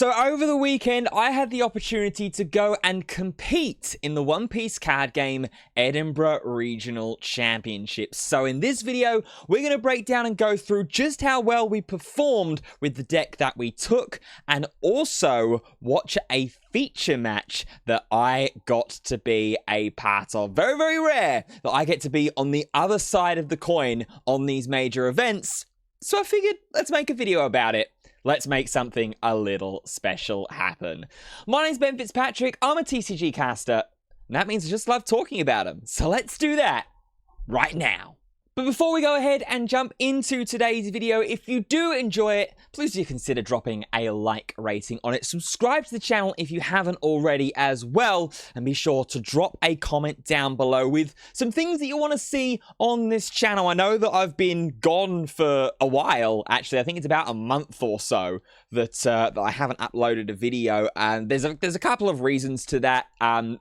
So over the weekend, I had the opportunity to go and compete in the One Piece card game Edinburgh Regional Championships. So in this video, we're going to break down and go through just how well we performed with the deck that we took, and also watch a feature match that I got to be a part of. Very, very rare that I get to be on the other side of the coin on these major events. So I figured, let's make a video about it. Let's make something a little special happen. My name's Ben Fitzpatrick, I'm a TCG caster, and that means I just love talking about them. So let's do that right now. But before we go ahead and jump into today's video, if you do enjoy it, please do consider dropping a like rating on it. Subscribe to the channel if you haven't already as well, and be sure to drop a comment down below with some things that you want to see on this channel. I know that I've been gone for a while, actually. I think it's about a month or so that I haven't uploaded a video, and there's a couple of reasons to that.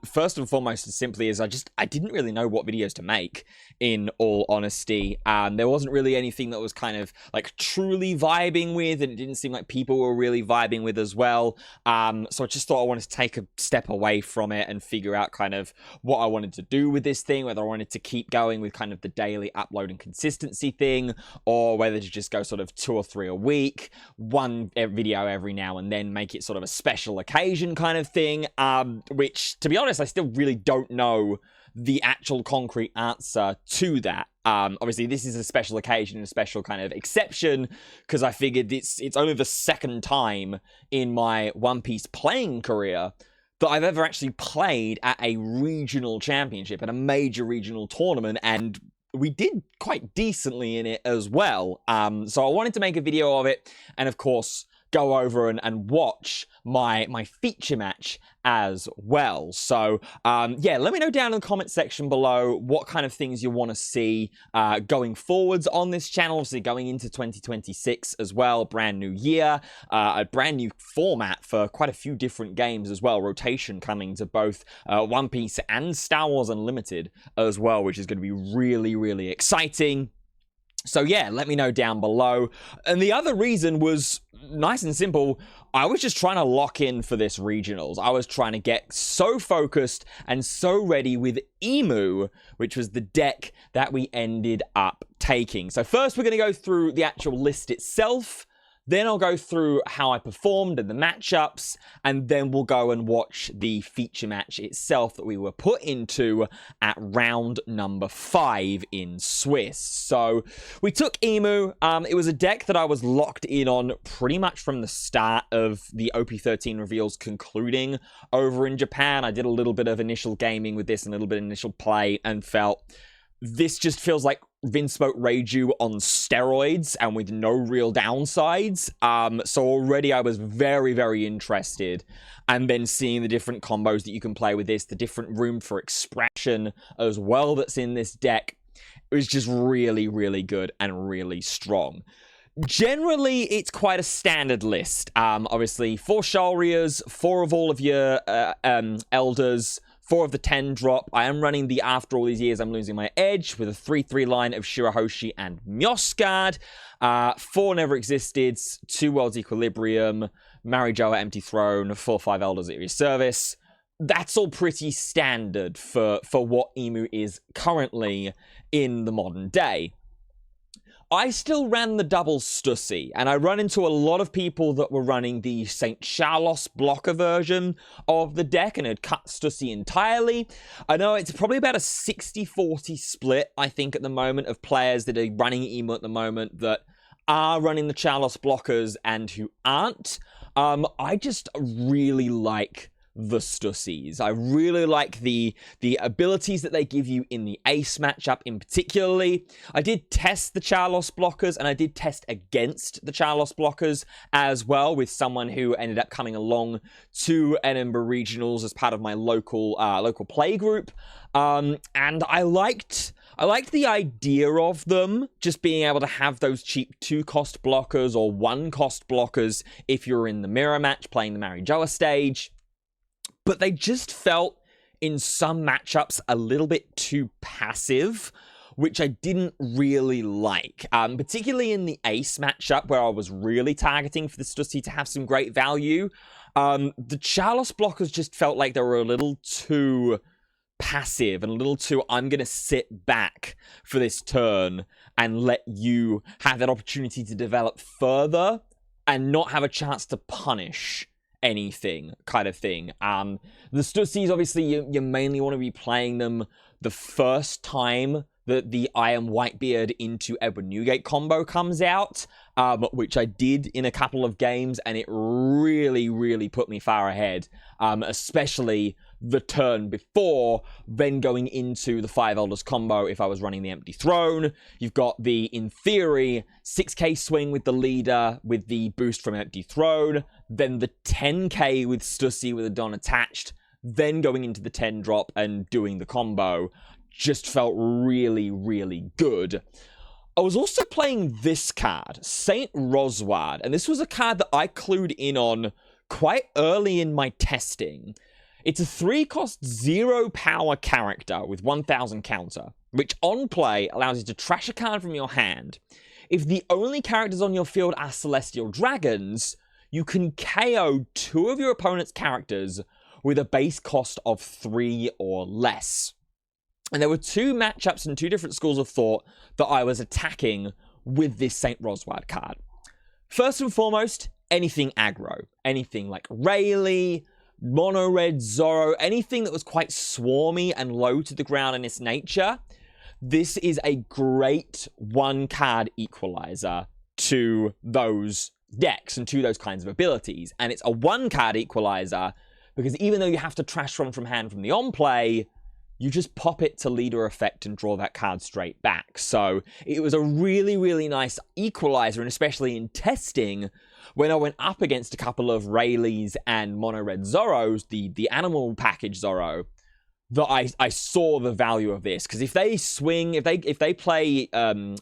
First and foremost, as simply as I didn't really know what videos to make, in all honesty. There wasn't really anything that was kind of like truly vibing with, and it didn't seem like people were really vibing with as well. So I just thought I wanted to take a step away from it and figure out kind of what I wanted to do with this thing, whether I wanted to keep going with kind of the daily upload and consistency thing, or whether to just go sort of 2 or 3 a week, one video every now and then, make it sort of a special occasion kind of thing, which, to be honest, I still really don't know the actual concrete answer to that. Obviously, this is a special occasion, a special kind of exception, because I figured it's only the second time in my One Piece playing career that I've ever actually played at a regional championship, at a major regional tournament, and we did quite decently in it as well. So I wanted to make a video of it, and of course, go over and watch my feature match as well. So, yeah, let me know down in the comment section below what kind of things you want to see going forwards on this channel, obviously going into 2026 as well, brand new year, a brand new format for quite a few different games as well, rotation coming to both One Piece and Star Wars Unlimited as well, which is going to be really, really exciting. So yeah, let me know down below. And the other reason was nice and simple. I was just trying to lock in for this regionals. I was trying to get so focused and so ready with Emu, which was the deck that we ended up taking. So first we're going to go through the actual list itself. Then I'll go through how I performed and the matchups, and then we'll go and watch the feature match itself that we were put into at round number 5 in Swiss. So we took Emu. It was a deck that I was locked in on pretty much from the start of the OP13 reveals concluding over in Japan. I did a little bit of initial gaming with this and a little bit of initial play and felt this just feels like Vinsmoke Reiju on steroids and with no real downsides. So already I was very, very interested. And then seeing the different combos that you can play with this, the different room for expression as well that's in this deck, it was just really, really good and really strong. Generally, it's quite a standard list. Obviously, 4 Shalrias, 4 of all of your Elders, 4 of the 10 drop. I am running the After All These Years I'm Losing My Edge with a 3/3 line of Shirahoshi and Myosgard. 4 Never Existed, 2 Worlds Equilibrium, Marijoa Empty Throne, 4/5 Elders at your service. That's all pretty standard for what Emu is currently in the modern day. I still ran the double Stussy, and I run into a lot of people that were running the St. Charlos blocker version of the deck and had cut Stussy entirely. I know it's probably about a 60-40 split, I think, at the moment, of players that are running Emu at the moment that are running the Charlos blockers and who aren't. I just really like the Stussies. I really like the abilities that they give you in the ace matchup in particularly. I did test the Charlos blockers, and I did test against the Charlos blockers as well with someone who ended up coming along to Edinburgh Regionals as part of my local play group. And I liked the idea of them just being able to have those cheap 2-cost blockers or 1-cost blockers if you're in the mirror match playing the Marijoa stage. But they just felt, in some matchups, a little bit too passive which I didn't really like, particularly in the ace matchup where I was really targeting for the Stussy to have some great value. The Chalice blockers just felt like they were a little too passive and a little too, I'm going to sit back for this turn and let you have that opportunity to develop further and not have a chance to punish anything kind of thing. The Stussies, obviously, you mainly want to be playing them the first time that the I Am Whitebeard into Edward Newgate combo comes out, which I did in a couple of games, and it really, really put me far ahead, especially the turn before, then going into the Five Elders combo if I was running the Empty Throne. You've got the, in theory, 6k swing with the leader with the boost from Empty Throne, then the 10k with Stussy with a Don attached, then going into the 10 drop and doing the combo. Just felt really, really good. I was also playing this card, Saint Rosward, and this was a card that I clued in on quite early in my testing. It's a 3-cost 0 power character with 1000 counter, which on play allows you to trash a card from your hand. If the only characters on your field are Celestial Dragons, you can KO 2 of your opponent's characters with a base cost of 3 or less. And there were 2 matchups and 2 different schools of thought that I was attacking with this Saint Rosward card. First and foremost, anything aggro. Anything like Rayleigh, Mono Red, Zorro, anything that was quite swarmy and low to the ground in its nature. This is a great 1-card equalizer to those decks and to those kinds of abilities. And it's a 1-card equalizer because even though you have to trash from hand from the on-play, you just pop it to leader effect and draw that card straight back. So it was a really, really nice equalizer, and especially in testing, when I went up against a couple of Rayleighs and Mono Red Zorros, the animal package Zorro, that I saw the value of this. Because if they swing, if they play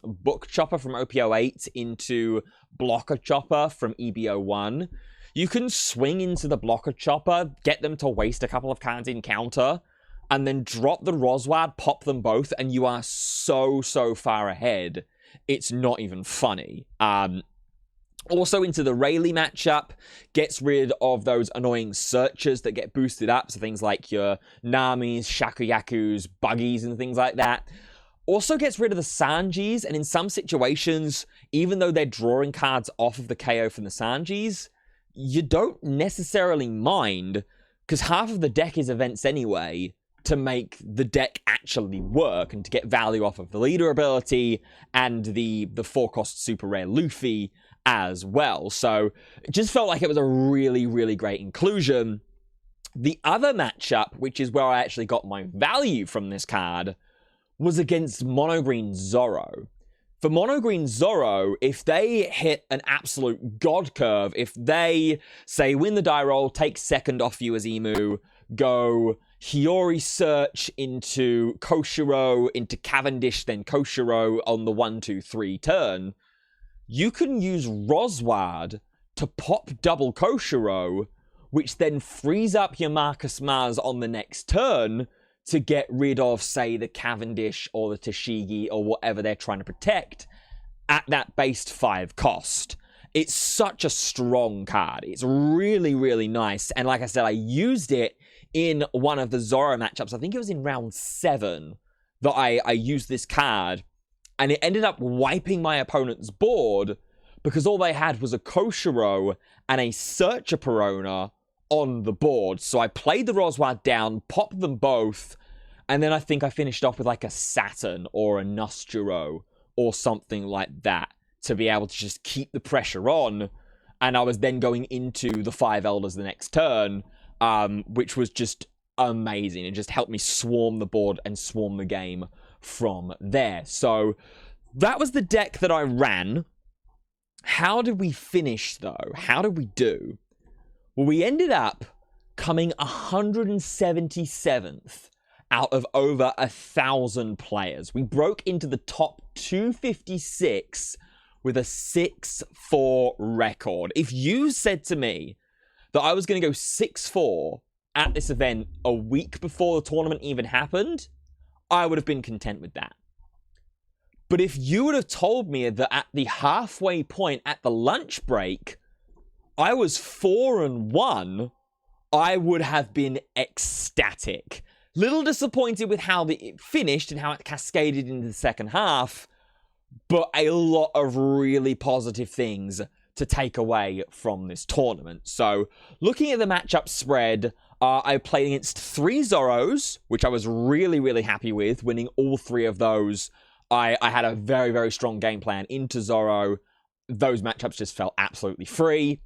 Book Chopper from OP08 into Blocker Chopper from EB01, you can swing into the Blocker Chopper, get them to waste a couple of cards in counter, and then drop the Rosward, pop them both, and you are so far ahead. It's not even funny. Also into the Rayleigh matchup, gets rid of those annoying searchers that get boosted up, so things like your Namis, Shakuyakus, Buggies, and things like that. Also gets rid of the Sanjis, and in some situations, even though they're drawing cards off of the KO from the Sanjis, you don't necessarily mind, because half of the deck is events anyway, to make the deck actually work and to get value off of the leader ability and the 4-cost super rare Luffy as well. So it just felt like it was a really, really great inclusion. The other matchup, which is where I actually got my value from this card, was against Mono Green Zorro. For Mono Green Zorro, if they hit an absolute god curve, if they, say, win the die roll, take second off you as Emu, go Hiyori Search into Koshiro, into Cavendish, then Koshiro on the 1-2-3 turn, you can use Rosward to pop double Koshiro, which then frees up your Marcus Mars on the next turn to get rid of, say, the Cavendish or the Tashigi or whatever they're trying to protect at that based 5 cost. It's such a strong card. It's really, really nice. And like I said, I used it in one of the Zorro matchups. I think it was in round 7 that I used this card. And it ended up wiping my opponent's board because all they had was a Koshiro and a Searcher Perona on the board. So I played the Rosward down, popped them both, and then I think I finished off with like a Saturn or a Nosturo or something like that to be able to just keep the pressure on. And I was then going into the 5 Elders the next turn, which was just amazing. It just helped me swarm the board and swarm the game from there. So that was the deck that I ran. How did we finish, though? How did we do? Well, we ended up coming 177th out of over 1,000 players. We broke into the top 256 with a 6-4 record. If you said to me that I was going to go 6-4 at this event a week before the tournament even happened, I would have been content with that. But if you would have told me that at the halfway point, at the lunch break, I was 4-1, I would have been ecstatic. Little disappointed with how it finished and how it cascaded into the second half, but a lot of really positive things to take away from this tournament. So, looking at the matchup spread, I played against 3 Zoros, which I was really, really happy with, winning all 3 of those. I had a very, very strong game plan into Zoro. Those matchups just felt absolutely free.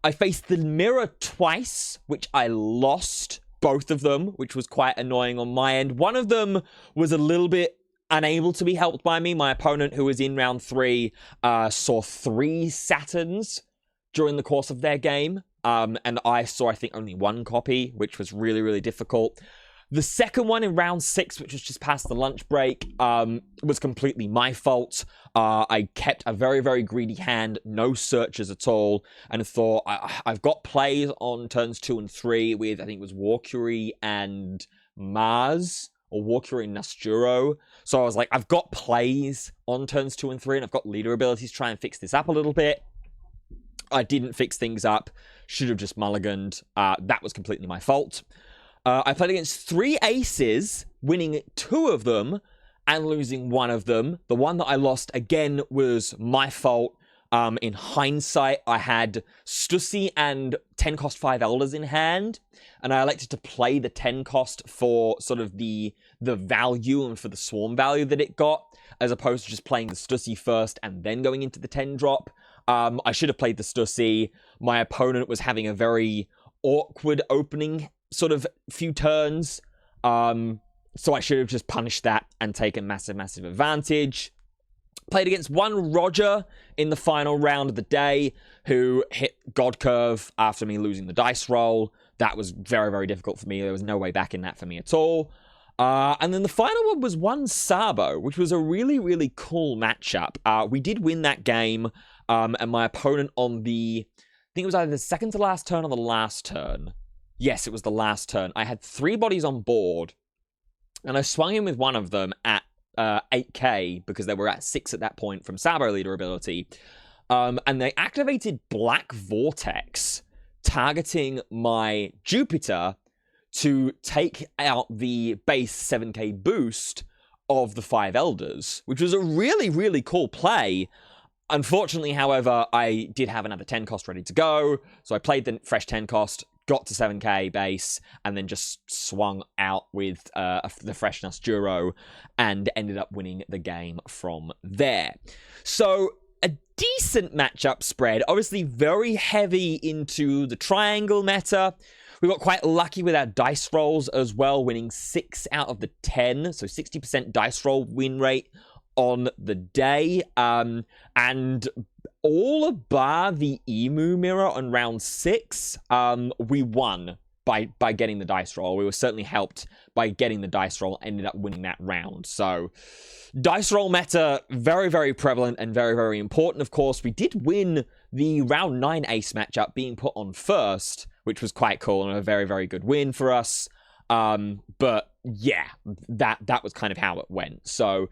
I faced the mirror twice, which I lost both of them, which was quite annoying on my end. One of them was a little bit unable to be helped by me. My opponent, who was in round 3, saw 3 Saturns during the course of their game. And I saw, I think, only 1 copy, which was really, really difficult. The second one in round 6, which was just past the lunch break, was completely my fault. I kept a very, very greedy hand, no searches at all, and thought, I've got plays on turns 2 and 3 with, I think it was Warcury and Mars, or Warcury and Nasturo. So I was like, I've got plays on turns 2 and 3, and I've got leader abilities to try and fix this up a little bit. I didn't fix things up. Should have just mulliganed. That was completely my fault. I played against 3 aces, winning 2 of them and losing 1 of them. The one that I lost, again, was my fault. In hindsight, I had Stussy and 10 cost 5 Elders in hand, and I elected to play the 10 cost for sort of the value and for the swarm value that it got, as opposed to just playing the Stussy first and then going into the 10 drop. I should have played the Stussy. My opponent was having a very awkward opening sort of few turns. So I should have just punished that and taken massive, massive advantage. Played against 1 Roger in the final round of the day, who hit God Curve after me losing the dice roll. That was very, very difficult for me. There was no way back in that for me at all. And then the final one was 1 Sabo, which was a really, really cool matchup. We did win that game, and my opponent on the, I think it was either the second to last turn or the last turn. Yes, it was the last turn. I had 3 bodies on board, and I swung in with one of them at 8k, because they were at 6 at that point from Sabo leader ability. And they activated Black Vortex, targeting my Jupiter to take out the base 7k boost of the 5 Elders, which was a really, really cool play. Unfortunately, however, I did have another 10 cost ready to go, so I played the fresh 10 cost, got to 7k base, and then just swung out with the freshness Duro, and ended up winning the game from there. So, a decent matchup spread, obviously very heavy into the triangle meta. We got quite lucky with our dice rolls as well, winning 6 out of the 10, so 60% dice roll win rate on the day, and all bar the Emu mirror on round 6, we won by getting the dice roll. We were certainly helped by getting the dice roll, ended up winning that round. So, dice roll meta, very, very prevalent and very, very important, of course. We did win the round 9 ace matchup being put on first, which was quite cool and a very, very good win for us. But yeah, that was kind of how it went. So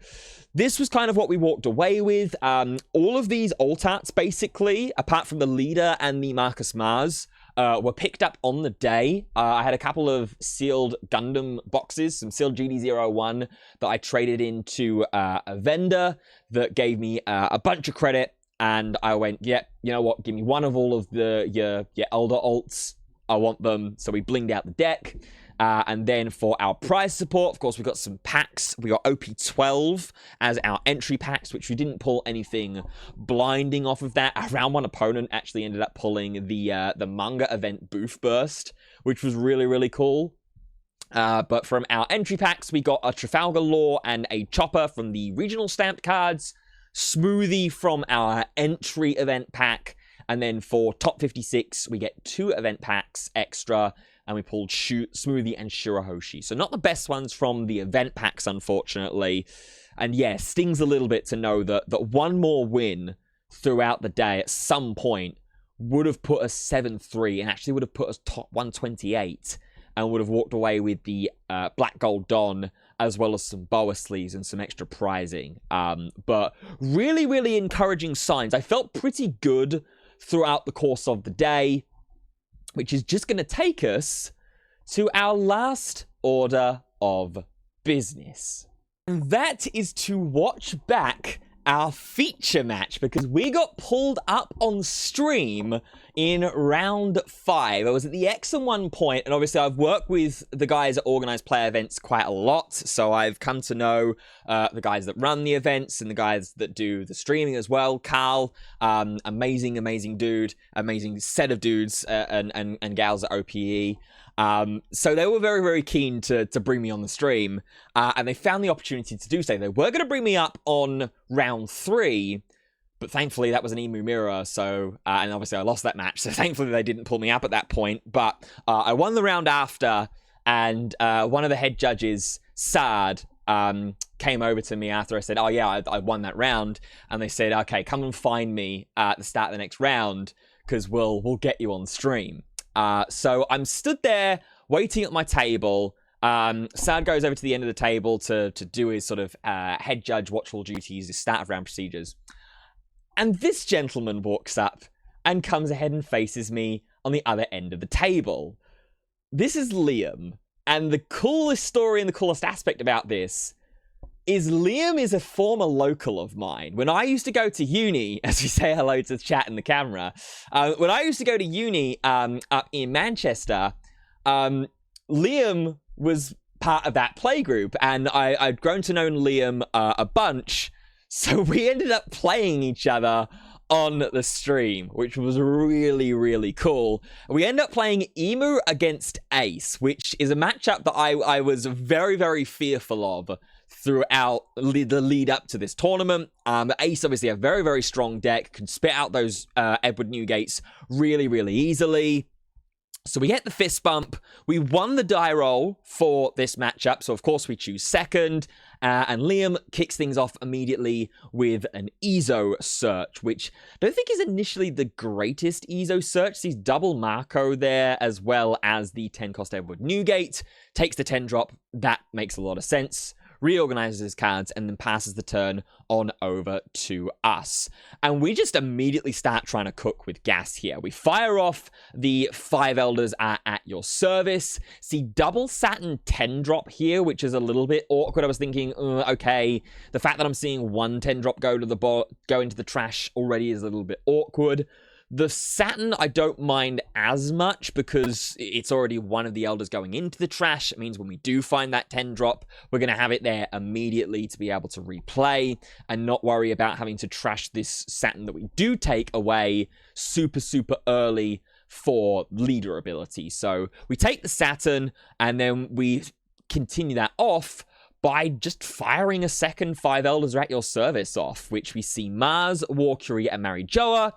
this was kind of what we walked away with. All of these alt arts, basically, apart from the leader and the Marcus Mars, were picked up on the day. I had a couple of sealed Gundam boxes, some sealed GD01 that I traded into a vendor that gave me a bunch of credit. And I went, yeah, you know what? Give me one of all of your elder alts. I want them. So we blinged out the deck. And then for our prize support, of course, we got some packs. We got OP12 as our entry packs, which we didn't pull anything blinding off of that. Our round 1 opponent actually ended up pulling the manga event Booth Burst, which was really, really cool. But from our entry packs, we got a Trafalgar Law and a Chopper from the regional stamped cards, Smoothie from our entry event pack, and then for top 56, we get 2 event packs extra, and we pulled Smoothie and Shirahoshi. So not the best ones from the event packs, unfortunately. And yeah, stings a little bit to know that one more win throughout the day at some point would have put us 7-3 and actually would have put us top 128 and would have walked away with the Black Gold Don as well as some boa sleeves and some extra prizing. But really, really encouraging signs. I felt pretty good throughout the course of the day, which is just going to take us to our last order of business. And that is to watch back our feature match, because we got pulled up on stream in round 5. I was at the X and 1 point, and obviously I've worked with the guys at Organized Play events quite a lot, so I've come to know the guys that run the events and the guys that do the streaming as well. Carl, amazing dude, amazing set of dudes and gals at OPE. So they were very, very keen to bring me on the stream, and they found the opportunity to do so. They were going to bring me up on round 3, but thankfully that was an Emu mirror, so, and obviously I lost that match, so thankfully they didn't pull me up at that point, but I won the round after, and one of the head judges, Sad, came over to me after I said, oh yeah, I won that round, and they said, okay, come and find me at the start of the next round, because we'll get you on stream. So I'm stood there waiting at my table. Sad goes over to the end of the table to do his sort of head judge watchful duties, his start of round procedures. And this gentleman walks up and comes ahead and faces me on the other end of the table. This is Liam. And the coolest story and the coolest aspect about this is Liam is a former local of mine. When I used to go to uni, as we say hello to the chat and the camera, when I used to go to uni up in Manchester, Liam was part of that playgroup, and I'd grown to know Liam a bunch, so we ended up playing each other on the stream, which was really, really cool. We ended up playing Emu against Ace, which is a matchup that I was very, very fearful of throughout the lead up to this tournament. Ace, obviously, a very, very strong deck, can spit out those Edward Newgates really, really easily. So we get the fist bump. We won the die roll for this matchup, so of course we choose second. And Liam kicks things off immediately with an EZO search, which I don't think is initially the greatest EZO search. Sees double Marco there, as well as the 10 cost Edward Newgate. Takes the 10 drop. That makes a lot of sense. Reorganizes his cards, and then passes the turn on over to us. And we just immediately start trying to cook with gas here. We fire off the 5 Elders are at your service. See double Saturn 10 drop here, which is a little bit awkward. I was thinking, okay, the fact that I'm seeing 1 10 drop go into the trash already is a little bit awkward. The Saturn, I don't mind as much because it's already one of the Elders going into the trash. It means when we do find that 10 drop, we're going to have it there immediately to be able to replay and not worry about having to trash this Saturn that we do take away super, super early for leader ability. So we take the Saturn and then we continue that off by just firing a second 5 Elders are at your service off, which we see Mars, Warcury, and Marijoa.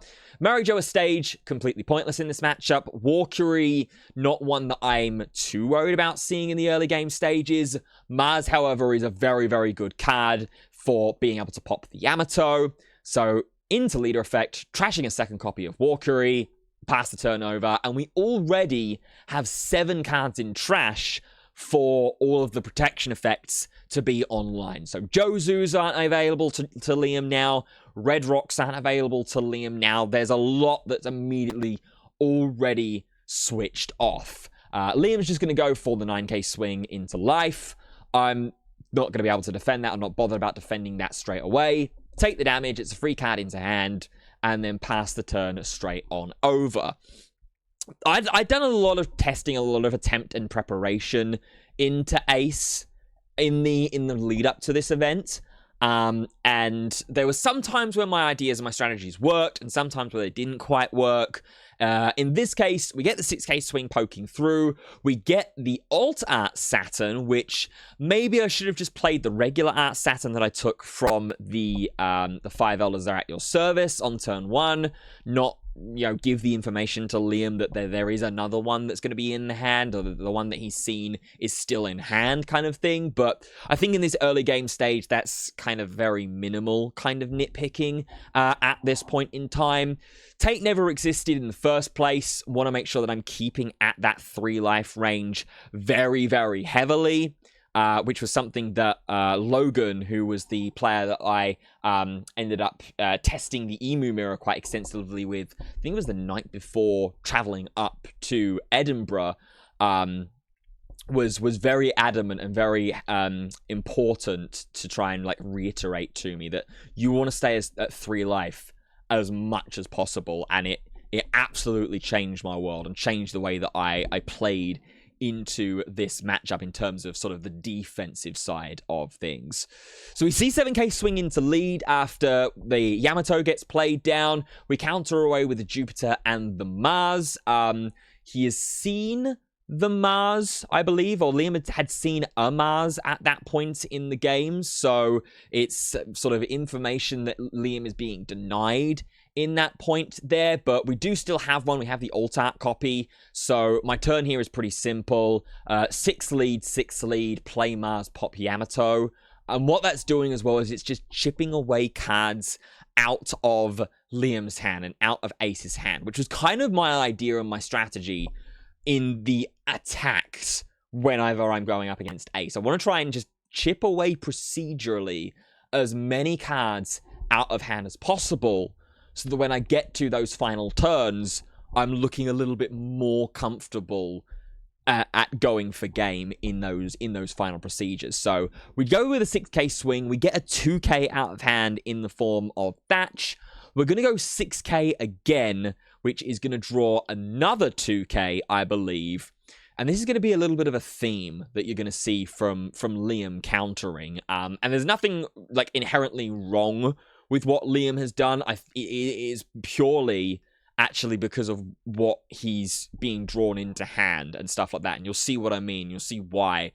Marijoa stage, completely pointless in this matchup. Warcury, not one that I'm too worried about seeing in the early game stages. Mars, however, is a very, very good card for being able to pop the Yamato. So, into leader effect, trashing a second copy of Warcury, pass the turnover, and we already have 7 cards in trash for all of the protection effects to be online. So Jozus aren't available to Liam now. Red Rocks aren't available to Liam now. There's a lot that's immediately already switched off. Liam's just going to go for the 9k swing into life. I'm not going to be able to defend that. I'm not bothered about defending that straight away. Take the damage. It's a free card into hand. And then pass the turn straight on over. I'd done a lot of testing, a lot of attempt and preparation into Ace in the lead up to this event. And there was some times where my ideas and my strategies worked and sometimes where they didn't quite work. In this case, we get the 6k swing poking through. We get the alt art Saturn, which maybe I should have just played the regular art Saturn that I took from the 5 Elders are at your service on turn 1, not give the information to Liam that there is another one that's going to be in the hand, or the one that he's seen is still in hand kind of thing. But I think in this early game stage, that's kind of very minimal kind of nitpicking at this point in time. Take never existed in the first place. Want to make sure that I'm keeping at that 3 life range very, very heavily. which was something that Logan, who was the player that I ended up testing the Emu Mirror quite extensively with, I think it was the night before traveling up to Edinburgh, was very adamant and very important to try and like reiterate to me that you want to stay at 3 life as much as possible, and it absolutely changed my world and changed the way that I played into this matchup in terms of sort of the defensive side of things. So we see 7k swing into lead after the Yamato gets played down. We counter away with the Jupiter and the Mars. He has seen the Mars, I believe, or Liam had seen a Mars at that point in the game, so it's sort of information that Liam is being denied in that point there, but we do still have one. We have the alt art copy, so my turn here is pretty simple. 6 lead, play Mars, pop Yamato, and what that's doing as well is it's just chipping away cards out of Liam's hand and out of Ace's hand, which was kind of my idea and my strategy in the attacks whenever I'm going up against Ace. I want to try and just chip away procedurally as many cards out of hand as possible, so that when I get to those final turns, I'm looking a little bit more comfortable at going for game in those final procedures. So we go with a 6k swing, we get a 2k out of hand in the form of Thatch. We're going to go 6k again, which is going to draw another 2k, I believe. And this is going to be a little bit of a theme that you're going to see from Liam countering. And there's nothing like inherently wrong with what Liam has done. It is purely actually because of what he's being drawn into hand and stuff like that. And you'll see what I mean. You'll see why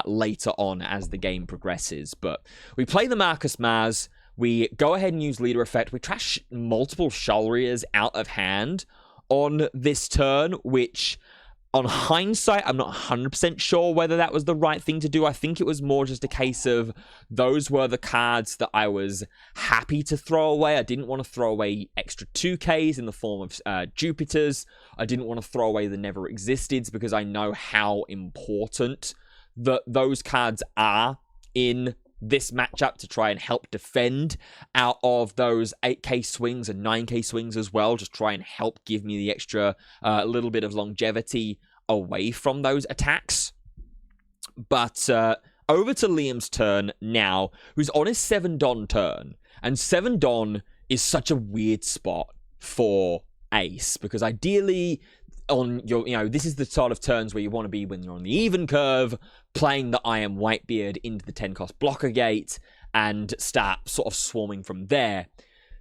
later on as the game progresses. But we play the Marcus Mars. We go ahead and use leader effect. We trash multiple Shalrias out of hand on this turn, which on hindsight, I'm not 100% sure whether that was the right thing to do. I think it was more just a case of those were the cards that I was happy to throw away. I didn't want to throw away extra 2Ks in the form of Jupiters. I didn't want to throw away the Never Existeds because I know how important those cards are in this matchup to try and help defend out of those 8k swings and 9k swings as well. Just try and help give me the extra little bit of longevity away from those attacks. But over to Liam's turn now, who's on his 7 Don turn. And 7 Don is such a weird spot for Ace, because ideally on your, this is the sort of turns where you want to be when you're on the even curve, playing the I Am Whitebeard into the 10 cost blocker gate and start sort of swarming from there.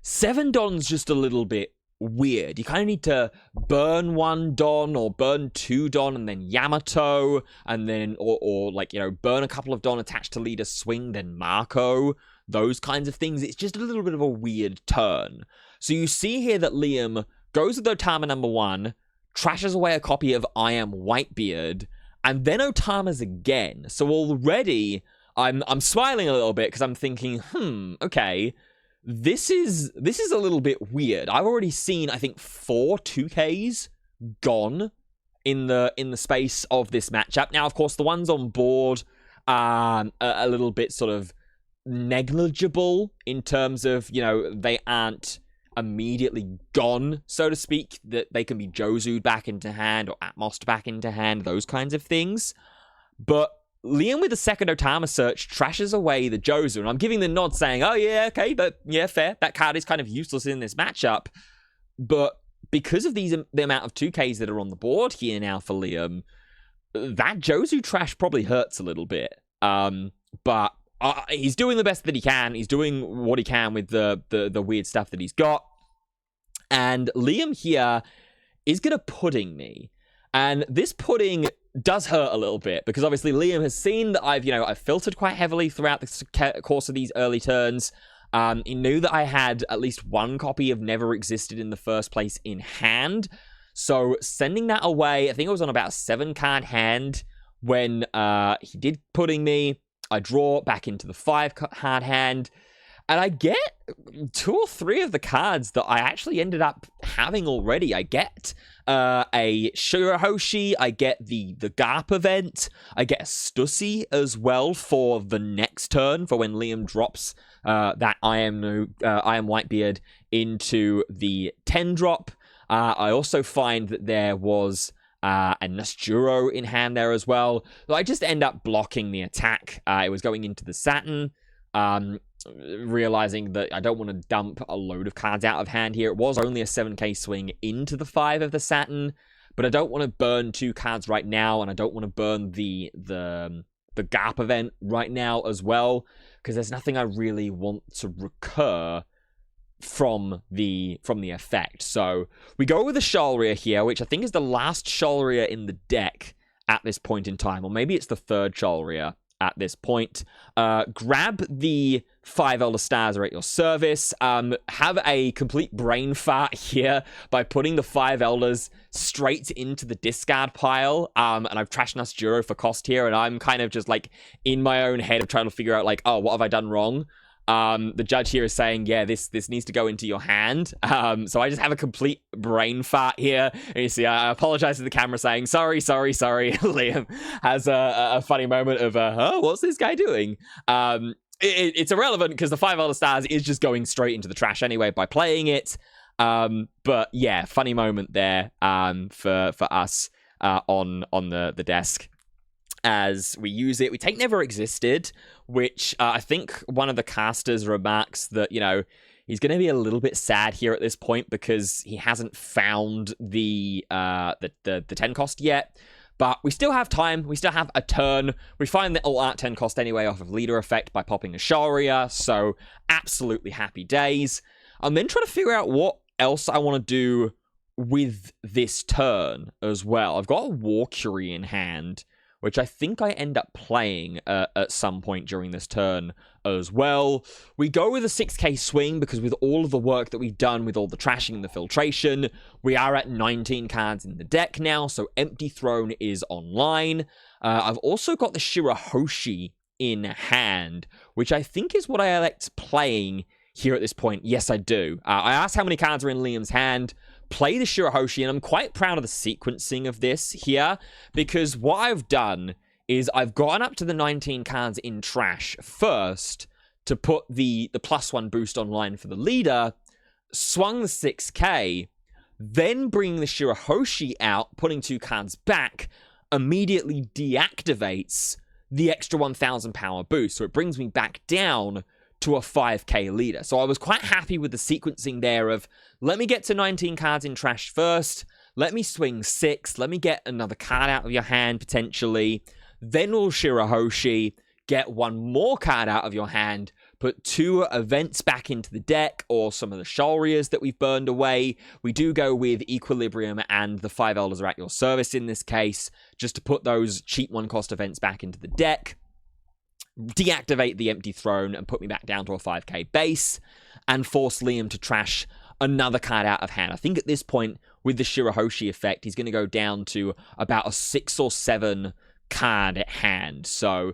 7 Don's just a little bit weird. You kind of need to burn 1 Don or burn 2 Don and then Yamato, and then or like, burn a couple of Don attached to leader swing, then Marco, those kinds of things. It's just a little bit of a weird turn. So you see here that Liam goes with Otama number 1, trashes away a copy of I Am Whitebeard, and then Otama's again. So already I'm smiling a little bit because I'm thinking, okay, this is a little bit weird. I've already seen, I think, 4 2Ks gone in the space of this matchup. Now, of course, the ones on board are a little bit sort of negligible in terms of, they aren't immediately gone, so to speak, that they can be Josu'd back into hand or Atmos'd back into hand, those kinds of things. But Liam with the second Otama search trashes away the Josu, and I'm giving the nod saying, oh yeah, okay, but yeah, fair. That card is kind of useless in this matchup. But because of the amount of 2Ks that are on the board here now for Liam, that Josu trash probably hurts a little bit. But he's doing the best that he can. He's doing what he can with the weird stuff that he's got. And Liam here is going to pudding me. And this pudding does hurt a little bit, because obviously Liam has seen that I've filtered quite heavily throughout the course of these early turns. He knew that I had at least 1 copy of Never Existed in the first place in hand. So sending that away, I think it was on about a 7-card hand when he did pudding me. I draw back into the 5-card hand. And I get 2 or 3 of the cards that I actually ended up having already. I get a Shirahoshi, I get the Garp event, I get a Stussy as well for the next turn, for when Liam drops that I am Whitebeard into the 10-drop. I also find that there was a Nasturo in hand there as well. So I just end up blocking the attack. It was going into the Saturn. Realizing that I don't want to dump a load of cards out of hand here. It was only a 7k swing into the 5 of the Saturn, but I don't want to burn 2 cards right now, and I don't want to burn the Garp event right now as well, because there's nothing I really want to recur from the effect. So we go with the Shalria here, which I think is the last Shalria in the deck at this point in time, or maybe it's the 3rd Shalria at this point. Grab the 5 Elder Stars are at your service. Have a complete brain fart here by putting the 5 Elders straight into the discard pile. And I've trashed Nasturo for cost here, and I'm kind of just like in my own head of trying to figure out like, oh, what have I done wrong? The judge here is saying, yeah, this needs to go into your hand. So I just have a complete brain fart here. And you see, I apologize to the camera saying, sorry. Liam has a funny moment of, what's this guy doing? It's irrelevant because the 5 Elder Stars is just going straight into the trash anyway by playing it. But yeah, funny moment there for us on the desk. As we use it, we take Never Existed, which I think one of the casters remarks that, you know, he's going to be a little bit sad here at this point because he hasn't found the 10 cost yet. But we still have time. We still have a turn. We find the alt 10 cost anyway off of Leader Effect by popping a Sharia. So absolutely happy days. I'm then trying to figure out what else I want to do with this turn as well. I've got a Walkyrie in hand, which I think I end up playing at some point during this turn as well. We go with a 6k swing because with all of the work that we've done with all the trashing and the filtration, we are at 19 cards in the deck now, so Empty Throne is online. I've also got the Shirahoshi in hand, which I think is what I elect playing here at this point. Yes, I do. I asked how many cards are in Liam's hand. Play the Shirahoshi, and I'm quite proud of the sequencing of this here, because what I've done is I've gotten up to the 19 cards in trash first to put the +1 boost online for the leader, swung the 6k, then bring the Shirahoshi out, putting 2 cards back, immediately deactivates the extra 1000 power boost, so it brings me back down to a 5k leader. So I was quite happy with the sequencing there of, let me get to 19 cards in trash first, let me swing 6, let me get another card out of your hand potentially, then we'll Shirahoshi, get 1 more card out of your hand, put 2 events back into the deck, or some of the Shalrias that we've burned away. We do go with Equilibrium and the 5 Elders are at your service in this case, just to put those cheap 1-cost events back into the deck, deactivate the Empty Throne and put me back down to a 5k base, and force Liam to trash another card out of hand. I think at this point, with the Shirahoshi effect, he's going to go down to about a 6 or 7 card at hand. So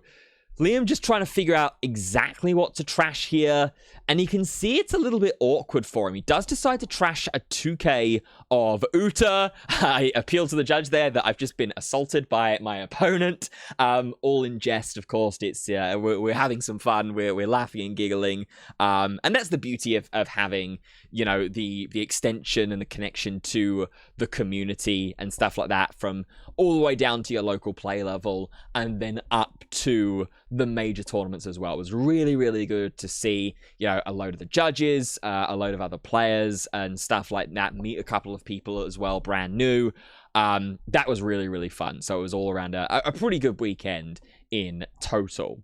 Liam just trying to figure out exactly what to trash here, and you can see it's a little bit awkward for him. He does decide to trash a 2k of Uta. I appeal to the judge there that I've just been assaulted by my opponent. All in jest, of course. It's we're having some fun. We're laughing and giggling, and that's the beauty of having, you know, the extension and the connection to the community and stuff like that, from all the way down to your local play level and then up to the major tournaments as well. It was really, really good to see, you know, a load of the judges, a load of other players and stuff like that, meet a couple of people as well, brand new. That was really, really fun. So it was all around a pretty good weekend in total.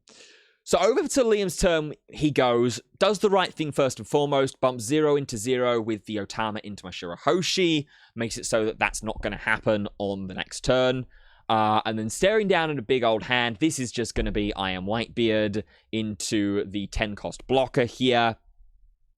So over to Liam's turn, he goes, does the right thing first and foremost, bumps 0 into 0 with the Otama into my Shirahoshi, makes it so that that's not going to happen on the next turn. And then staring down at a big old hand, this is just going to be I Am Whitebeard into the 10-cost blocker here,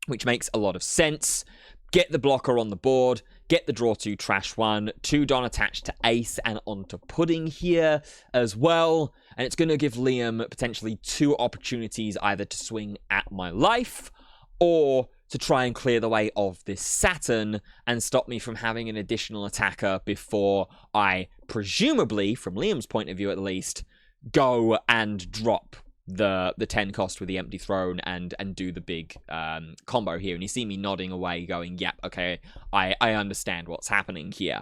which makes a lot of sense. Get the blocker on the board, get the draw 2, trash 1, 2 Don attached to Ace and onto Pudding here as well. And it's going to give Liam potentially 2 opportunities either to swing at my life or to try and clear the way of this Saturn and stop me from having an additional attacker before I, presumably, from Liam's point of view at least, go and drop the 10 cost with the empty throne and do the big combo here. And you see me nodding away going, yep, okay, I understand what's happening here.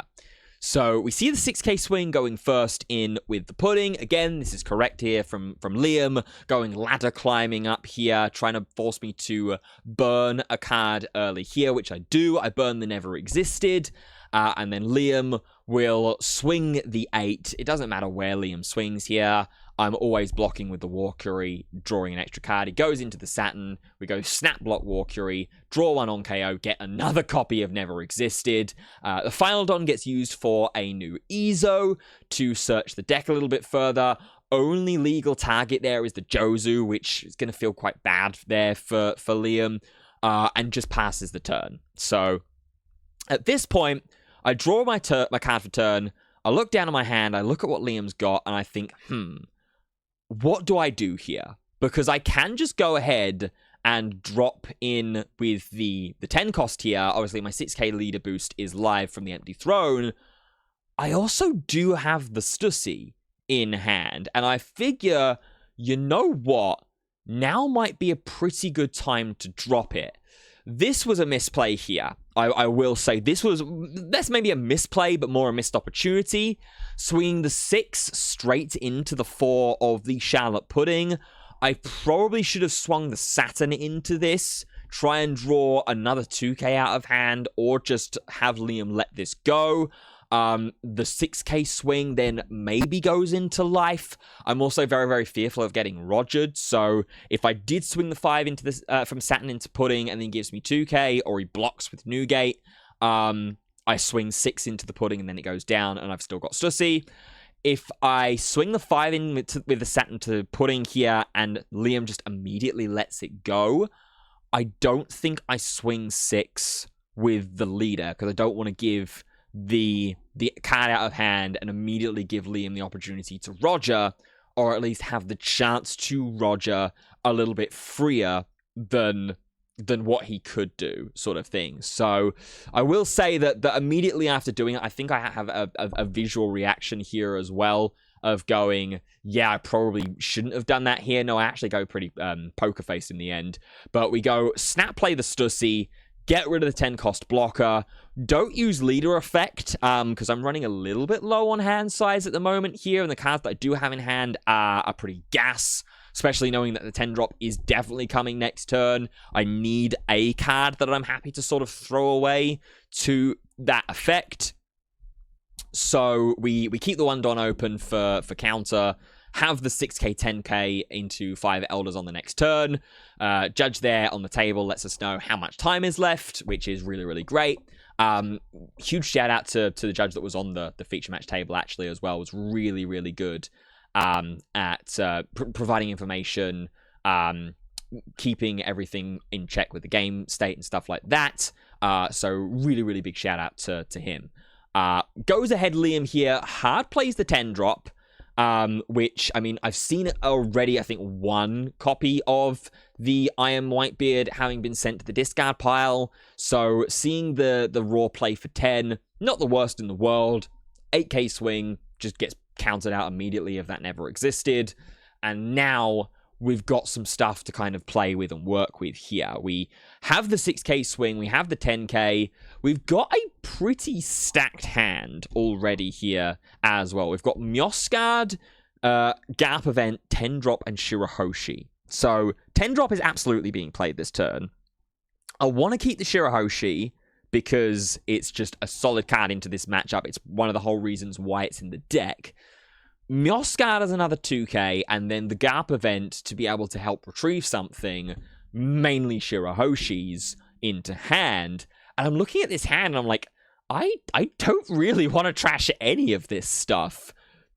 So we see the 6k swing going first in with the pudding. Again, this is correct here from Liam, going ladder climbing up here, trying to force me to burn a card early here, which I do. I burn the Never Existed, and then Liam will swing the 8. It doesn't matter where Liam swings here. I'm always blocking with the Walkery, drawing an extra card. He goes into the Saturn. We go snap block Walkery, draw one on KO, get another copy of Never Existed. The final Don gets used for a new Ezo to search the deck a little bit further. Only legal target there is the Jozu, which is going to feel quite bad there for Liam, and just passes the turn. So at this point, I draw my card for turn. I look down at my hand. I look at what Liam's got, and I think, what do I do here? Because I can just go ahead and drop in with the 10 cost here. Obviously, my 6k leader boost is live from the empty throne. I also do have the Stussy in hand. And I figure, you know what? Now might be a pretty good time to drop it. This was a misplay here. I will say that's maybe a misplay, but more a missed opportunity. Swinging the 6 straight into the 4 of the Charlotte Pudding. I probably should have swung the Saturn into this, try and draw another 2k out of hand, or just have Liam let this go. The 6k swing then maybe goes into life. I'm also very, very fearful of getting rogered. So if I did swing the 5 into this from Saturn into Pudding and then gives me 2k, or he blocks with Newgate, I swing 6 into the Pudding and then it goes down and I've still got Stussy. If I swing the 5 in with the Saturn to Pudding here and Liam just immediately lets it go, I don't think I swing 6 with the leader because I don't want to give the card out of hand and immediately give Liam the opportunity to roger, or at least have the chance to roger a little bit freer than what he could do, sort of thing. So I will say that immediately after doing it, I think I have a visual reaction here as well of going, yeah, I probably shouldn't have done that here. No, I actually go pretty poker face in the end. But we go snap play the Stussy, get rid of the 10 cost blocker. Don't use leader effect, because I'm running a little bit low on hand size at the moment here, and the cards that I do have in hand are pretty gas, especially knowing that the 10 drop is definitely coming next turn. I need a card that I'm happy to sort of throw away to that effect. So we keep the 1 Don open for counter, have the 6k, 10k into 5 Elders on the next turn. Judge there on the table lets us know how much time is left, which is really, really great. Huge shout out to the judge that was on the feature match table actually as well. Was really, really good at providing information, keeping everything in check with the game state and stuff like that. So really, really big shout out to him. Goes ahead Liam here, hard plays the 10 drop. Which, I mean, I've seen it already, I think, 1 copy of the I Am Whitebeard having been sent to the discard pile. So seeing the raw play for 10, not the worst in the world. 8k swing just gets counted out immediately if that never existed. And now we've got some stuff to kind of play with and work with here. We have the 6k swing, we have the 10k, we've got a pretty stacked hand already here as well. We've got Myoskard, Gap Event, 10 drop, and Shirahoshi. So 10 drop is absolutely being played this turn. I want to keep the Shirahoshi because it's just a solid card into this matchup. It's one of the whole reasons why it's in the deck. Myoskard is another 2k, and then the Gap Event to be able to help retrieve something, mainly Shirahoshi's, into hand. And I'm looking at this hand, and I'm like, I don't really want to trash any of this stuff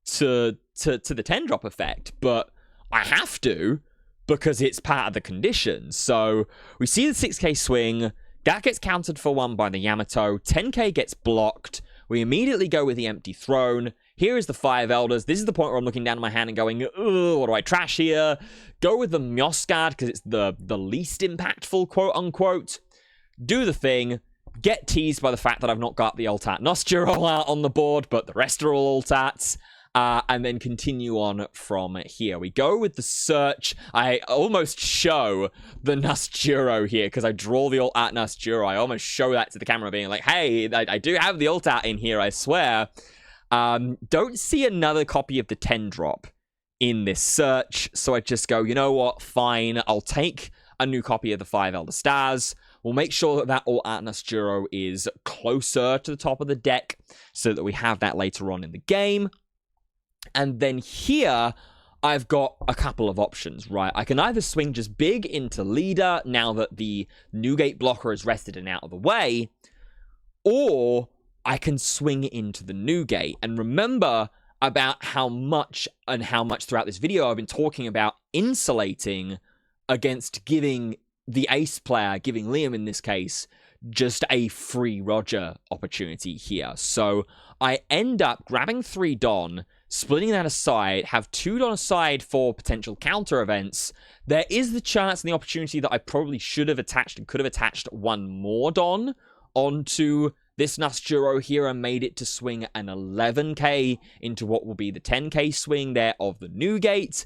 to the 10-drop effect, but I have to, because it's part of the conditions. So we see the 6k swing, that gets countered for 1 by the Yamato, 10k gets blocked, we immediately go with the empty throne. Here is the 5 Elders. This is the point where I'm looking down at my hand and going, ugh, what do I trash here? Go with the Mjosgard because it's the least impactful, quote-unquote. Do the thing. Get teased by the fact that I've not got the Altat Nosturo out on the board, but the rest are all Altats. And then continue on from here. We go with the search. I almost show the Nosturo here because I draw the Altat Nosturo. I almost show that to the camera being like, hey, I do have the Altat in here, I swear. Don't see another copy of the 10-drop in this search. So I just go, you know what? Fine. I'll take a new copy of the 5 Elder Stars. We'll make sure that Altat Nosturo is closer to the top of the deck so that we have that later on in the game. And then here, I've got a couple of options, right? I can either swing just big into leader now that the Newgate blocker is rested and out of the way, or I can swing into the Newgate. And remember about how much throughout this video I've been talking about insulating against giving the ace player, giving Liam in this case, just a free Roger opportunity here. So I end up grabbing 3 Don, splitting that aside, have 2 Don aside for potential counter events. There is the chance and the opportunity that I probably should have attached and could have attached 1 more Don onto this Nosturo here and made it to swing an 11k into what will be the 10k swing there of the Newgate.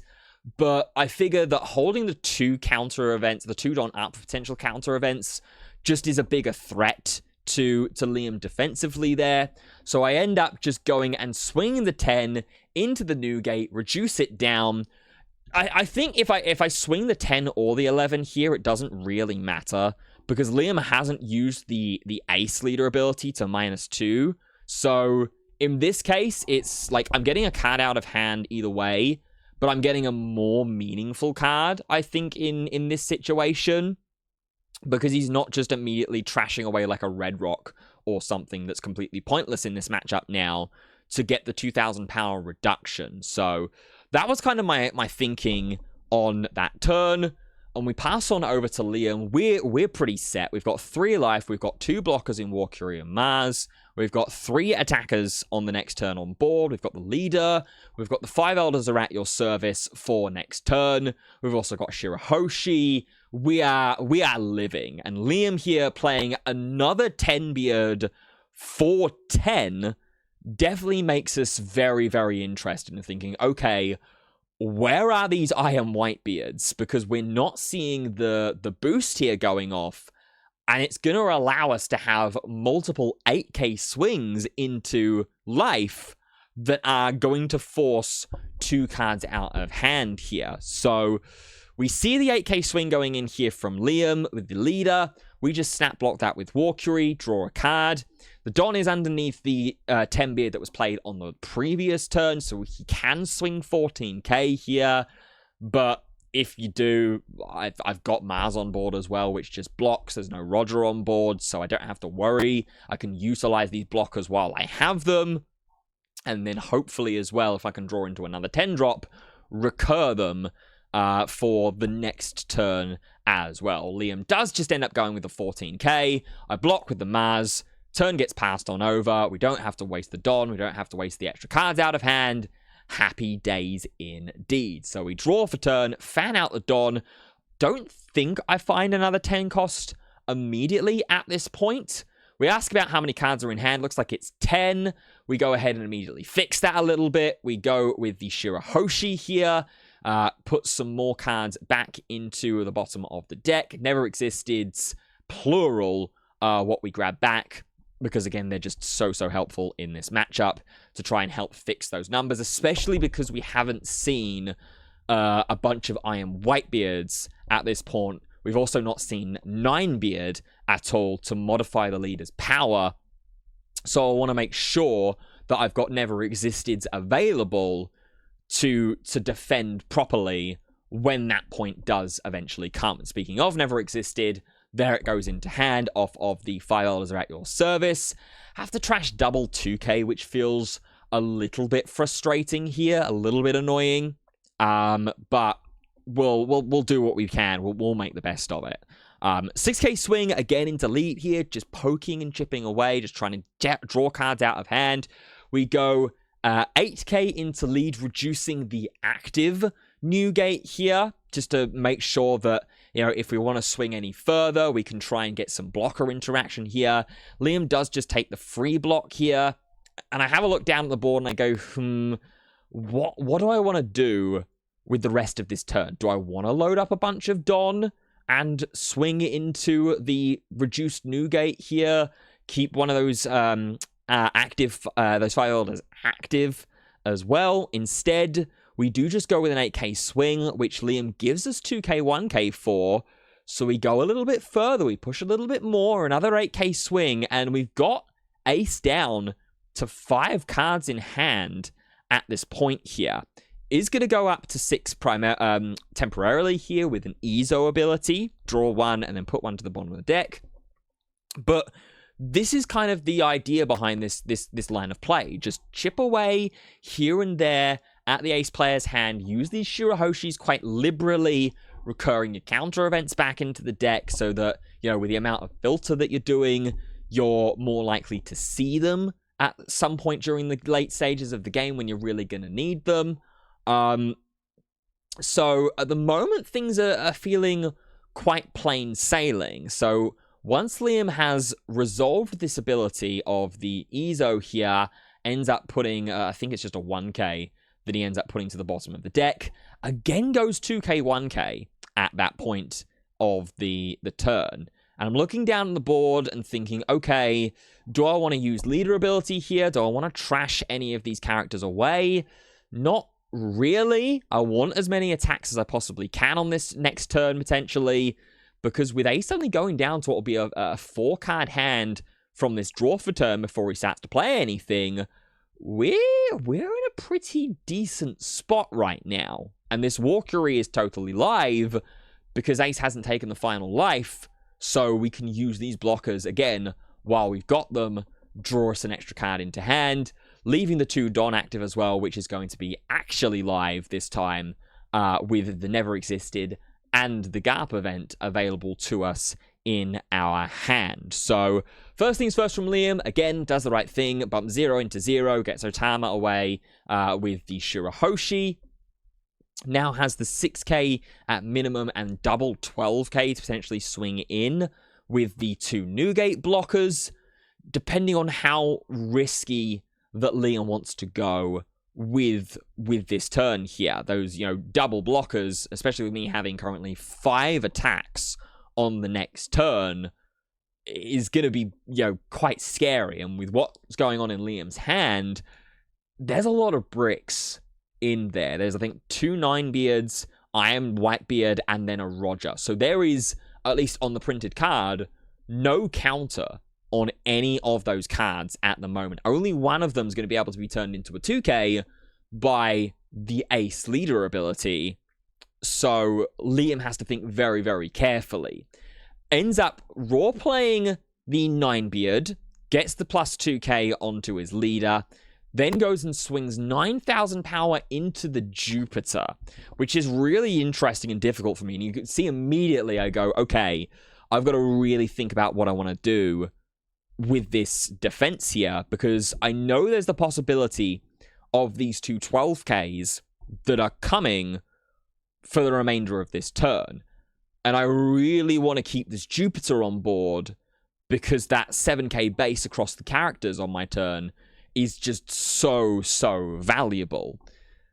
But I figure that holding the 2 counter events, the 2 Don up for potential counter events, just is a bigger threat to Liam defensively there. So I end up just going and swinging the 10 into the Newgate, reduce it down. I think if I swing the 10 or the 11 here, it doesn't really matter because Liam hasn't used the ace leader ability to -2. So in this case, it's like I'm getting a card out of hand either way, but I'm getting a more meaningful card, I think, in this situation, because he's not just immediately trashing away like a Red Rock or something that's completely pointless in this matchup now to get the 2,000 power reduction. So that was kind of my thinking on that turn. And we pass on over to Liam. We're pretty set. We've got 3 life. We've got 2 blockers in War Courier and Mars. We've got 3 attackers on the next turn on board. We've got the leader. We've got the 5 elders are at your service for next turn. We've also got Shirahoshi. We are living. And Liam here playing another 10 beard for 10 definitely makes us very, very interested in thinking, okay, where are these Iron Whitebeards? Because we're not seeing the boost here going off, and it's going to allow us to have multiple 8k swings into life that are going to force 2 cards out of hand here. So we see the 8k swing going in here from Liam with the leader. We just snap block that with War Curie, draw a card. The Don is underneath the 10 beard that was played on the previous turn, so he can swing 14k here. But if you do, I've got Mars on board as well, which just blocks. There's no Roger on board, so I don't have to worry. I can utilize these blockers while I have them. And then hopefully as well, if I can draw into another 10 drop, recur them for the next turn as well. Liam does just end up going with the 14k. I block with the Mars. Turn gets passed on over. We don't have to waste the Don. We don't have to waste the extra cards out of hand. Happy days indeed. So we draw for turn, fan out the Don. Don't think I find another 10 cost immediately at this point. We ask about how many cards are in hand. Looks like it's 10. We go ahead and immediately fix that a little bit. We go with the Shirahoshi here. Put some more cards back into the bottom of the deck. Never existed, plural, what we grab back. Because, again, they're just so helpful in this matchup to try and help fix those numbers, especially because we haven't seen a bunch of Iron Whitebeards at this point. We've also not seen 9-beard at all to modify the leader's power. So I want to make sure that I've got Never Existeds available to defend properly when that point does eventually come. And speaking of Never Existed, there it goes into hand off of the 5 elders are at your service. Have to trash double 2k, which feels a little bit frustrating here, a little bit annoying. But we'll do what we can. We'll make the best of it. 6k swing again into lead here, just poking and chipping away, just trying to draw cards out of hand. We go 8k into lead, reducing the active Newgate here, just to make sure that, you know, if we want to swing any further, we can try and get some blocker interaction here. Liam does just take the free block here, and I have a look down at the board and I go, what do I want to do with the rest of this turn? Do I want to load up a bunch of Don and swing into the reduced Newgate here? Keep one of those active, those 5 orders active as well. Instead, we do just go with an 8k swing, which Liam gives us 2k, 1k for. So we go a little bit further, we push a little bit more, another 8k swing, and we've got ace down to 5 cards in hand at this point here. Is going to go up to 6 temporarily here with an Ezo ability. Draw 1 and then put 1 to the bottom of the deck. But this is kind of the idea behind this line of play. Just chip away here and there at the ace player's hand. Use these Shirahoshis quite liberally, recurring your counter events back into the deck so that, you know, with the amount of filter that you're doing, you're more likely to see them at some point during the late stages of the game when you're really going to need them. So at the moment, things are feeling quite plain sailing. So once Liam has resolved this ability of the Ezo here, ends up putting, I think it's just a 1k that he ends up putting to the bottom of the deck, again goes 2k, 1k at that point of the turn. And I'm looking down on the board and thinking, okay, do I want to use leader ability here? Do I want to trash any of these characters away? Not really. I want as many attacks as I possibly can on this next turn, potentially, because with ace only going down to what will be a 4-card hand from this draw for turn before he starts to play anything, we're in a pretty decent spot right now. And this Walkery is totally live because ace hasn't taken the final life, so we can use these blockers again while we've got them, draw us an extra card into hand, leaving the 2 Don active as well, which is going to be actually live this time with the Never Existed and the Garp event available to us in our hand. So first things first from Liam, again, does the right thing, bump 0 into 0, gets Otama away with the Shirahoshi. Now has the 6k at minimum and double 12k to potentially swing in with the 2 Newgate blockers, depending on how risky that Liam wants to go with this turn here. Those, you know, double blockers, especially with me having currently 5 attacks on the next turn, is going to be, you know, quite scary. And with what's going on in Liam's hand, there's a lot of bricks in there. There's, I think, 2 Ninebeards, Iron Whitebeard, and then a Roger. So there is, at least on the printed card, no counter on any of those cards at the moment. Only one of them is going to be able to be turned into a 2k by the Ace Leader ability. So Liam has to think very, very carefully. Ends up raw playing the Ninebeard, gets the plus 2k onto his leader, then goes and swings 9,000 power into the Jupiter, which is really interesting and difficult for me. And you can see immediately I go, okay, I've got to really think about what I want to do with this defense here, because I know there's the possibility of these 2 12ks that are coming for the remainder of this turn. And I really want to keep this Jupiter on board because that 7k base across the characters on my turn is just so valuable.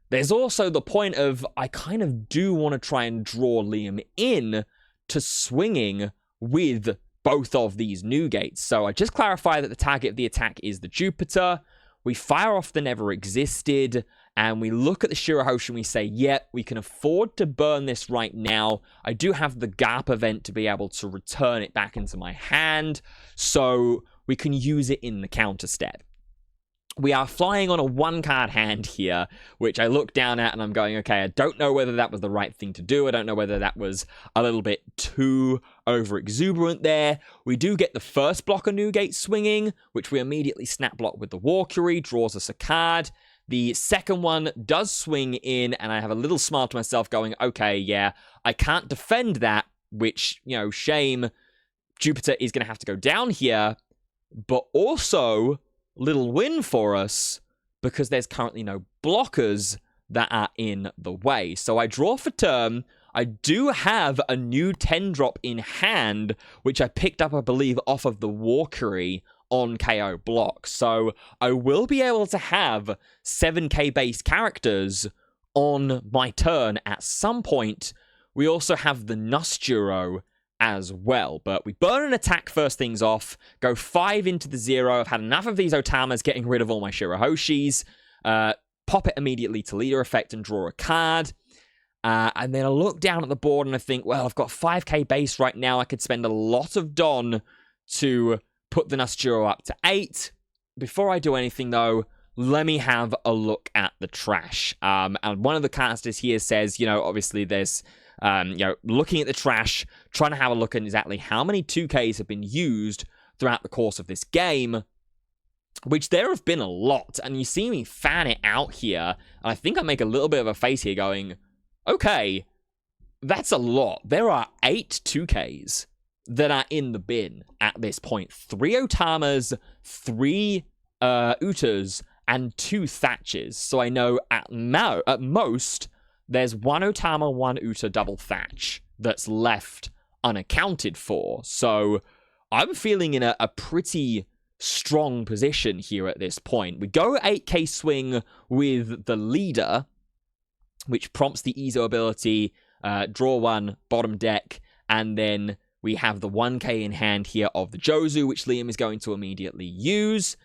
There's also the point of I kind of do want to try and draw Liam in to swinging with both of these Newgates. So I just clarify that the target of the attack is the Jupiter. We fire off the Never Existed, and we look at the Shirahoshi and we say, yeah, we can afford to burn this right now. I do have the Garp event to be able to return it back into my hand, so we can use it in the counter step. We are flying on a 1-card hand here, which I look down at and I'm going, okay, I don't know whether that was the right thing to do. I don't know whether that was a little bit too over-exuberant there. We do get the first blocker Newgate swinging, which we immediately snap block with the Walkery, draws us a card. The second one does swing in, and I have a little smile to myself going, okay, yeah, I can't defend that, which, you know, shame. Jupiter is going to have to go down here, but also, little win for us, because there's currently no blockers that are in the way. So I draw for turn. I do have a new 10-drop in hand, which I picked up, I believe, off of the Walkery on KO block. So I will be able to have 7k base characters on my turn at some point. We also have the Nusturo as well, but we burn an attack first things off, go 5 into the 0. I've had enough of these Otamas, getting rid of all my Shirahoshis, pop it immediately to leader effect and draw a card. And then I look down at the board and I think, well, I've got 5k base right now. I could spend a lot of Don to put the Nusturo up to 8. Before I do anything, though, let me have a look at the trash. And one of the casters here says, obviously there's, looking at the trash, trying to have a look at exactly how many 2Ks have been used throughout the course of this game, which there have been a lot. And you see me fan it out here, and I think I make a little bit of a face here going, okay, that's a lot. There are 8 2Ks that are in the bin at this point. 3 Otamas, 3 Utas, and 2 Thatches. So I know at most, there's 1 Otama, 1 Uta, double Thatch that's left unaccounted for. So I'm feeling in a pretty strong position here at this point. We go 8k swing with the leader, which prompts the Ezo ability, draw 1, bottom deck, and then we have the 1k in hand here of the Jozu, which Liam is going to immediately use.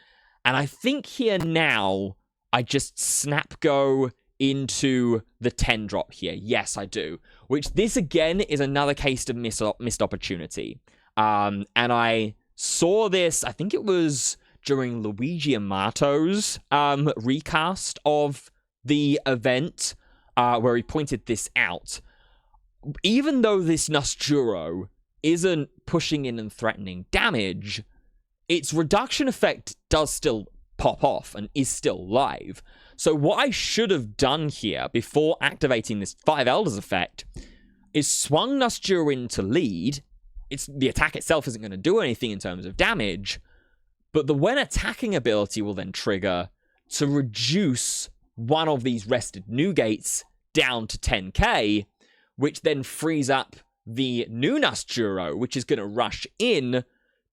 And I think here now, I just snap go into the 10-drop here. Yes, I do. Which this, again, is another case of missed opportunity. And I saw this, I think it was during Luigi Amato's recast of the event, where he pointed this out. Even though this Nusturo isn't pushing in and threatening damage, its reduction effect does still pop off and is still live. So what I should have done here before activating this 5 Elders effect is swung Nusturo into lead. The attack itself isn't going to do anything in terms of damage, but the when attacking ability will then trigger to reduce one of these rested new gates down to 10k, which then frees up the new Nusturo, which is going to rush in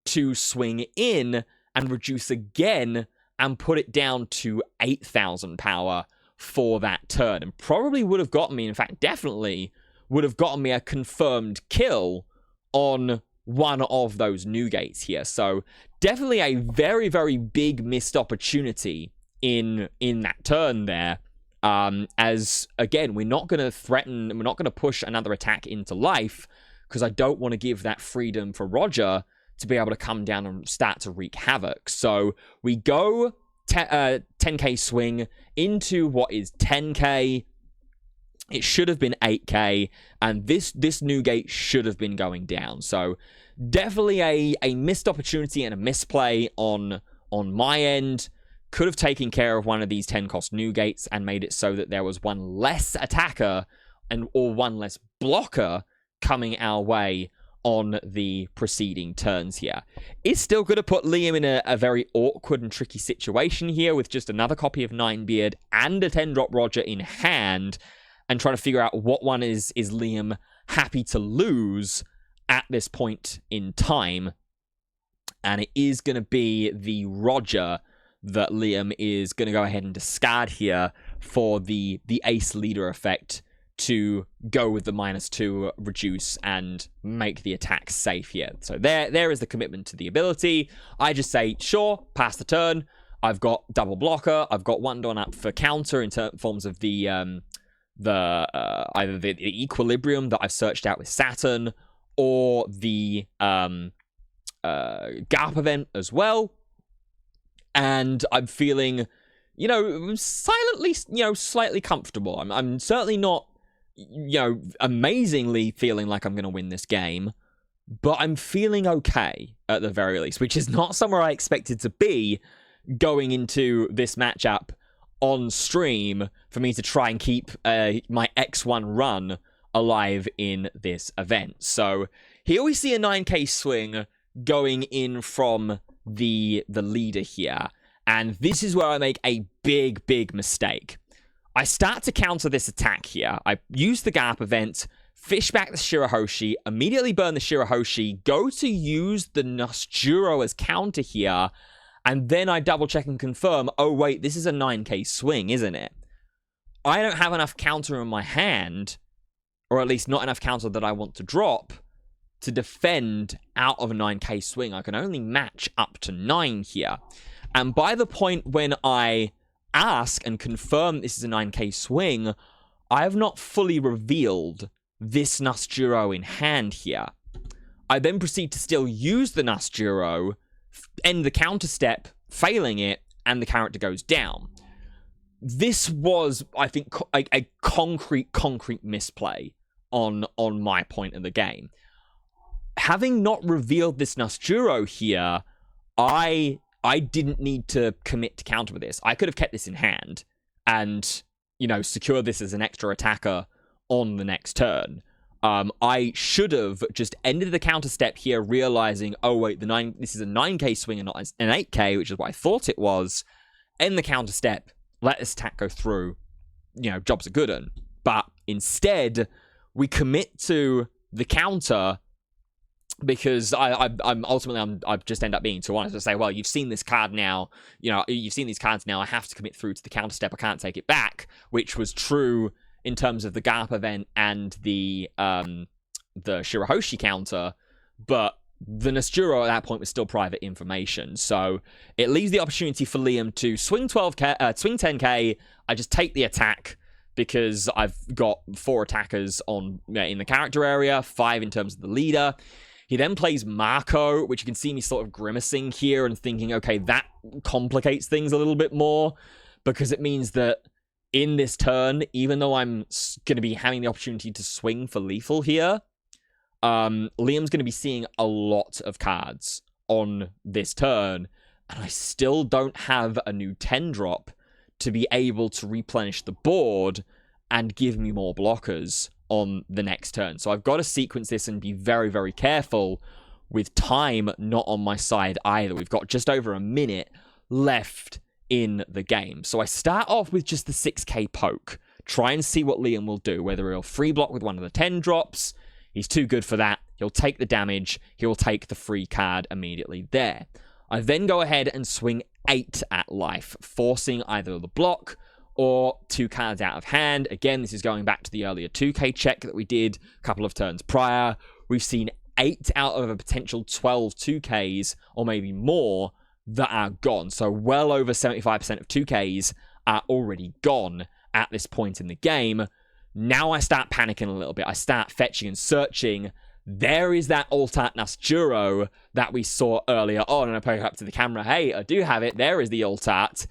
to swing in and reduce again and put it down to 8,000 power for that turn. And probably would have gotten me, in fact, definitely would have gotten me a confirmed kill on one of those new gates here. So definitely a very, very big missed opportunity in that turn there. As, again, we're not going to threaten, we're not going to push another attack into life, because I don't want to give that freedom for Roger to be able to come down and start to wreak havoc. So we go 10k swing into what is 10k. It should have been 8k, and this new gate should have been going down. So definitely a missed opportunity and a misplay on my end. Could have taken care of one of these 10-cost new gates and made it so that there was one less attacker or one less blocker coming our way on the preceding turns here. It's still going to put Liam in a very awkward and tricky situation here with just another copy of Ninebeard and a 10-drop Roger in hand, and trying to figure out what one is Liam happy to lose at this point in time. And it is going to be the Roger that Liam is going to go ahead and discard here for the ace leader effect to go with the -2 reduce and make the attack safe here. So there is the commitment to the ability. I just say, sure, pass the turn. I've got double blocker. I've got 1 Don up for counter in forms of the either the equilibrium that I've searched out with Saturn, or the Garp event as well. And I'm feeling, silently, slightly comfortable. I'm certainly not, amazingly feeling like I'm going to win this game, but I'm feeling okay at the very least, which is not somewhere I expected to be going into this matchup on stream for me to try and keep my X1 run alive in this event. So here we see a 9k swing going in from the leader here, And this is where I make a big mistake. I start to counter this attack here. I use the Gap event, fish back the Shirahoshi, immediately burn the Shirahoshi, go to use the Nosturo as counter here, and then I double check and confirm, oh wait, this is a 9k swing, isn't it? I don't have enough counter in my hand, or at least not enough counter that I want to drop, to defend out of a 9k swing. I can only match up to 9 here. And by the point when I ask and confirm this is a 9k swing, I have not fully revealed this Nosturo in hand here. I then proceed to still use the Nosturo, end the counter step, failing it, and the character goes down. This was, I think, a concrete misplay on my point of the game. Having not revealed this Nosturo here, I didn't need to commit to counter with this. I could have kept this in hand and, you know, secure this as an extra attacker on the next turn. I should have just ended the counter step here, realizing, oh wait, this is a 9k swing and not an 8k, which is what I thought it was. End the counter step, let this attack go through. You know, job's a good one. But instead, we commit to the counter because I just end up being too honest to say, well, you've seen this card now, you know, you've seen these cards now, I have to commit through to the counter step, I can't take it back, which was true in terms of the Gap event and the Shirahoshi counter, but the Nosturo at that point was still private information, so it leaves the opportunity for Liam to swing 10k, I just take the attack, because I've got 4 attackers in the character area, 5 in terms of the leader. He then plays Marco, which you can see me sort of grimacing here and thinking, okay, that complicates things a little bit more, because it means that in this turn, even though I'm going to be having the opportunity to swing for lethal here, Liam's going to be seeing a lot of cards on this turn, and I still don't have a new 10 drop to be able to replenish the board and give me more blockers on the next turn. So I've got to sequence this and be very careful with time not on my side either. We've got just over a minute left in the game. So I start off with just the 6k poke. Try and see what Liam will do, whether he'll free block with one of the 10 drops. He's too good for that. He'll take the damage. He'll take the free card immediately there. I then go ahead and swing 8 at life, forcing either the block or 2 cards out of hand. Again, this is going back to the earlier 2k check that we did a couple of turns prior. We've seen 8 out of a potential 12 2ks, or maybe more, that are gone. So well over 75% of 2ks are already gone at this point in the game. Now I start panicking a little bit. I start fetching and searching. There is that Alt-Art Nosturo that we saw earlier on, and I poke up to the camera. Hey, I do have it. There is the Alt-Art.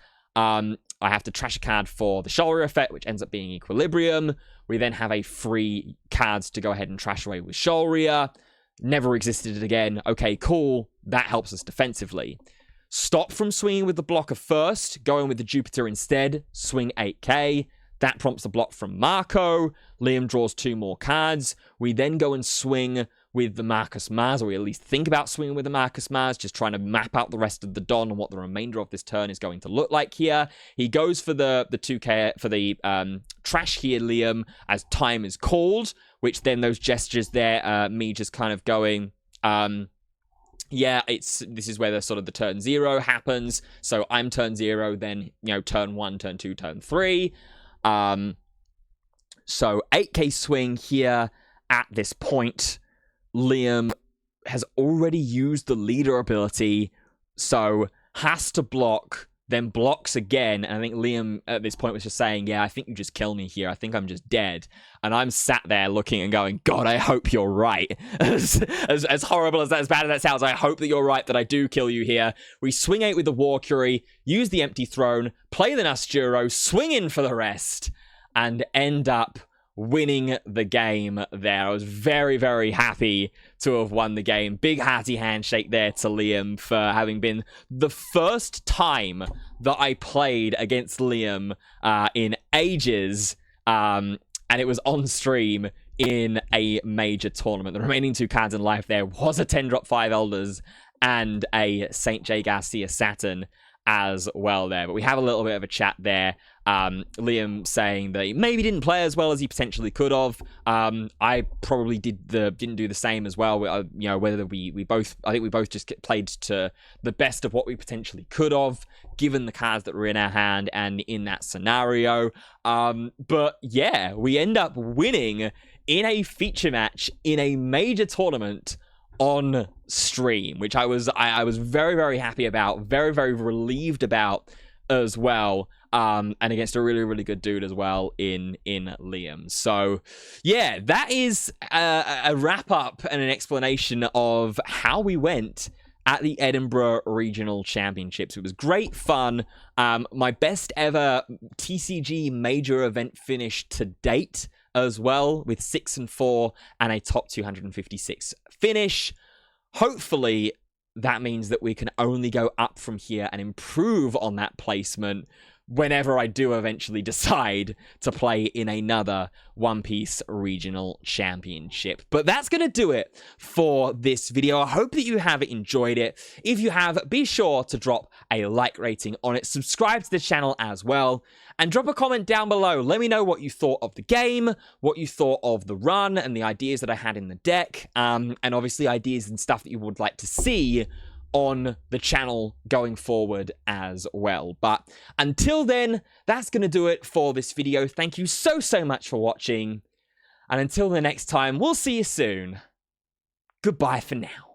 I have to trash a card for the Shoulder effect, which ends up being Equilibrium. We then have a free cards to go ahead and trash away with Shoulder. Never existed again. Okay, cool. That helps us defensively. Stop from swinging with the blocker first, going with the Jupiter instead. Swing 8k. That prompts a block from Marco. Liam draws 2 more cards. We then go and swing with the Marcus Mars, or we at least think about swinging with the Marcus Mars, just trying to map out the rest of the Don and what the remainder of this turn is going to look like here. He goes for the 2k, for the trash here, Liam, as time is called, which then those gestures there, me just kind of going, yeah, this is where the sort of the turn 0 happens. So I'm turn 0, then, you know, turn 1, turn 2, turn 3. So 8k swing here at this point. Liam has already used the leader ability, so has to block, then blocks again. And I think Liam at this point was just saying, yeah, I think you just kill me here. I think I'm just dead. And I'm sat there looking and going, God, I hope you're right. As horrible as that, as bad as that sounds, I hope that you're right, that I do kill you here. We swing 8 with the War Curie, use the Empty Throne, play the Nosturo, swing in for the rest, and end up winning the game there. I was very happy to have won the game. Big hearty handshake there to Liam for having been the first time that I played against Liam in ages, and it was on stream in a major tournament. The remaining 2 cards in life there was a 10-drop 5 Elders and a St. J. Garcia Saturn, as well there. But we have a little bit of a chat there. Liam saying that he maybe didn't play as well as he potentially could have. I probably didn't do the same as well. You know, whether we both, I think we both just played to the best of what we potentially could have, given the cards that were in our hand and in that scenario. But yeah, we end up winning in a feature match in a major tournament on stream, which I was very, very happy about, very, very relieved about as well. And against a really, really good dude as well in Liam. So yeah, that is a wrap up and an explanation of how we went at the Edinburgh Regional Championships. It was great fun. My best ever TCG major event finish to date as well, with 6-4 and a top 256 finish. Hopefully that means that we can only go up from here and improve on that placement whenever I do eventually decide to play in another One Piece Regional Championship. But that's going to do it for this video. I hope that you have enjoyed it. If you have, be sure to drop a like rating on it, subscribe to the channel as well, and drop a comment down below. Let me know what you thought of the game, what you thought of the run, and the ideas that I had in the deck, and obviously ideas and stuff that you would like to see on the channel going forward as well. But until then, that's going to do it for this video. Thank you so much for watching, and until the next time, we'll see you soon. Goodbye for now.